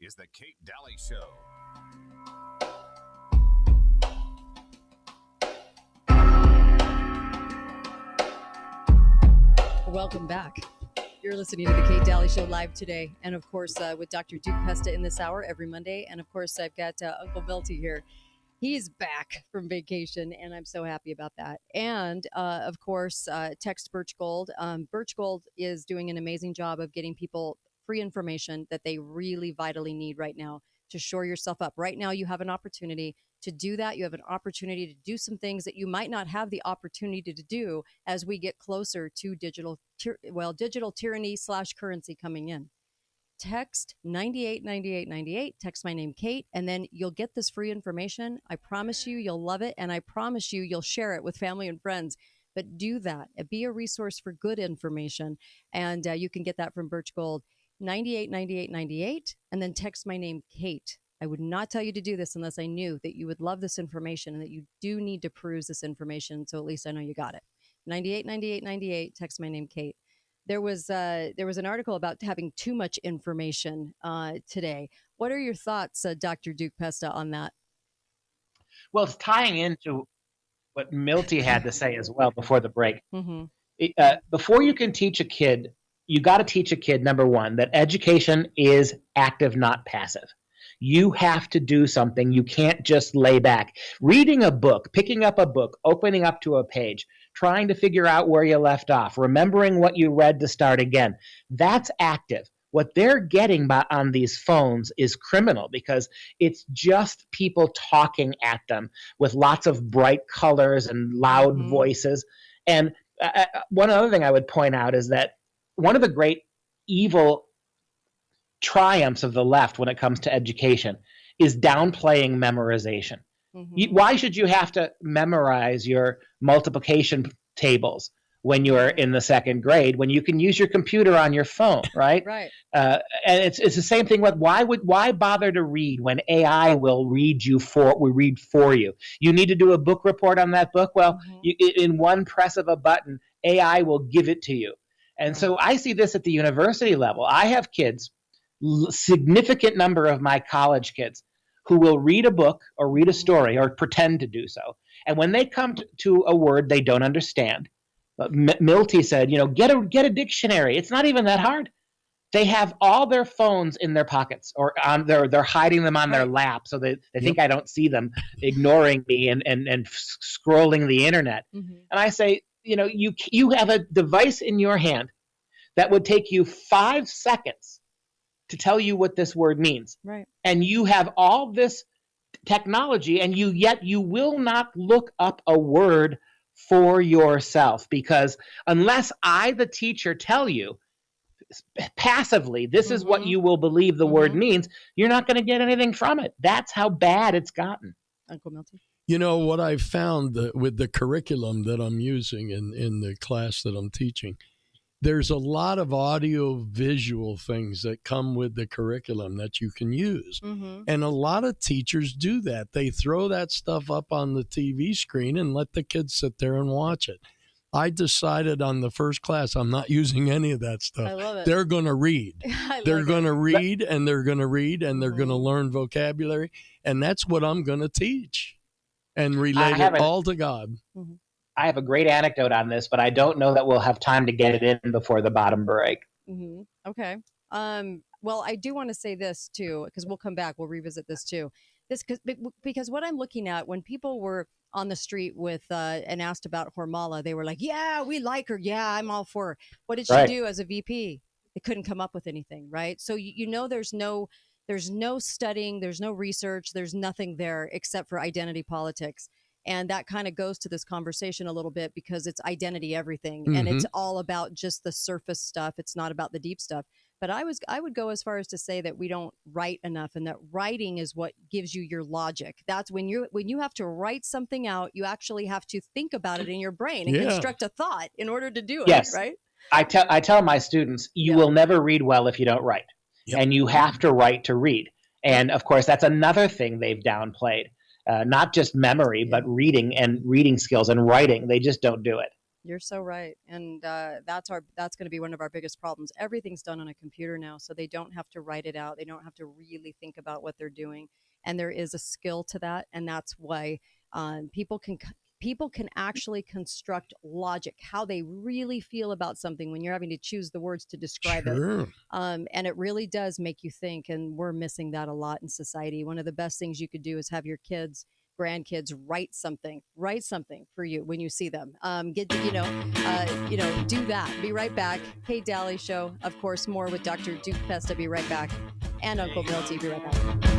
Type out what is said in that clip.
is the Kate Daly Show. Welcome back. You're listening to the Kate Daly Show live today. And of course, with Dr. Duke Pesta in this hour every Monday. And of course, I've got Uncle Milty here. He's back from vacation, and I'm so happy about that. And of course, text Birch Gold. Birch Gold is doing an amazing job of getting people free information that they really vitally need right now to shore yourself up. Right now, you have an opportunity to do that. You have an opportunity to do some things that you might not have the opportunity to do as we get closer to digital tyranny / currency coming in. Text 989898, text my name Kate, and then you'll get this free information. I promise you you'll love it, and I promise you you'll share it with family and friends. But do that. Be a resource for good information, and you can get that from Birch Gold. 989898, and then text my name Kate. I would not tell you to do this unless I knew that you would love this information and that you do need to peruse this information, so at least I know you got it. 989898, text my name Kate. There was an article about having too much information today. What are your thoughts, Dr. Duke Pesta, on that? Well, it's tying into what Milty had to say as well before the break. Mm-hmm. Before you can teach a kid, you got to teach a kid, number one, that education is active, not passive. You have to do something. You can't just lay back. Reading a book, picking up a book, opening up to a page, trying to figure out where you left off, remembering what you read to start again. That's active. What they're getting on these phones is criminal because it's just people talking at them with lots of bright colors and loud voices. And one other thing I would point out is that one of the great evil triumphs of the left when it comes to education is downplaying memorization. Mm-hmm. Why should you have to memorize your multiplication tables when you're in the second grade when you can use your computer on your phone, right? Right. And it's the same thing with why bother to read when AI will read for you? You need to do a book report on that book. Well, in one press of a button, AI will give it to you. And so I see this at the university level. I have kids, significant number of my college kids, who will read a book or read a story or pretend to do so. And when they come to a word they don't understand, Milty said, get a dictionary. It's not even that hard. They have all their phones in their pockets or they're hiding them on their lap so they think I don't see them, ignoring me and scrolling the internet. Mm-hmm. And I say, you have a device in your hand that would take you 5 seconds to tell you what this word means. Right. And you have all this technology and yet you will not look up a word for yourself because unless I, the teacher, tell you passively, this is what you will believe the word means, you're not going to get anything from it. That's how bad it's gotten. Uncle Milton. What I've found with the curriculum that I'm using in the class that I'm teaching, there's a lot of audio visual things that come with the curriculum that you can use. Mm-hmm. And a lot of teachers do that. They throw that stuff up on the TV screen and let the kids sit there and watch it. I decided on the first class, I'm not using any of that stuff. I love it. They're going to read. They're going to read and they're going to read and they're going to learn vocabulary. And that's what I'm going to teach and relate it all to God. Mm-hmm. I have a great anecdote on this, but I don't know that we'll have time to get it in before the bottom break. Mm-hmm. Okay. Well, I do want to say this too, because we'll come back. We'll revisit this too. Because what I'm looking at when people were on the street with and asked about Hormala, they were like, "Yeah, we like her. Yeah, I'm all for her. What did she do as a VP?" They couldn't come up with anything, right? So there's no studying, there's no research, there's nothing there except for identity politics. And that kind of goes to this conversation a little bit because it's identity everything. Mm-hmm. And it's all about just the surface stuff. It's not about the deep stuff. But I would go as far as to say that we don't write enough and that writing is what gives you your logic. That's when you have to write something out, you actually have to think about it in your brain and construct a thought in order to do it, right? I tell my students, you will never read well if you don't write. Yep. And you have to write to read. And of course, that's another thing they've downplayed. Not just memory, but reading skills and writing. They just don't do it. You're so right, and that's going to be one of our biggest problems. Everything's done on a computer now, so they don't have to write it out. They don't have to really think about what they're doing, and there is a skill to that, and that's why people can actually construct logic, how they really feel about something when you're having to choose the words to describe it. And it really does make you think, and we're missing that a lot in society. One of the best things you could do is have your kids, grandkids write something for you when you see them. Do that. Be right back. Kate Daly Show, of course, more with Dr. Duke Pesta. Be right back. And Uncle Milty. Be right back.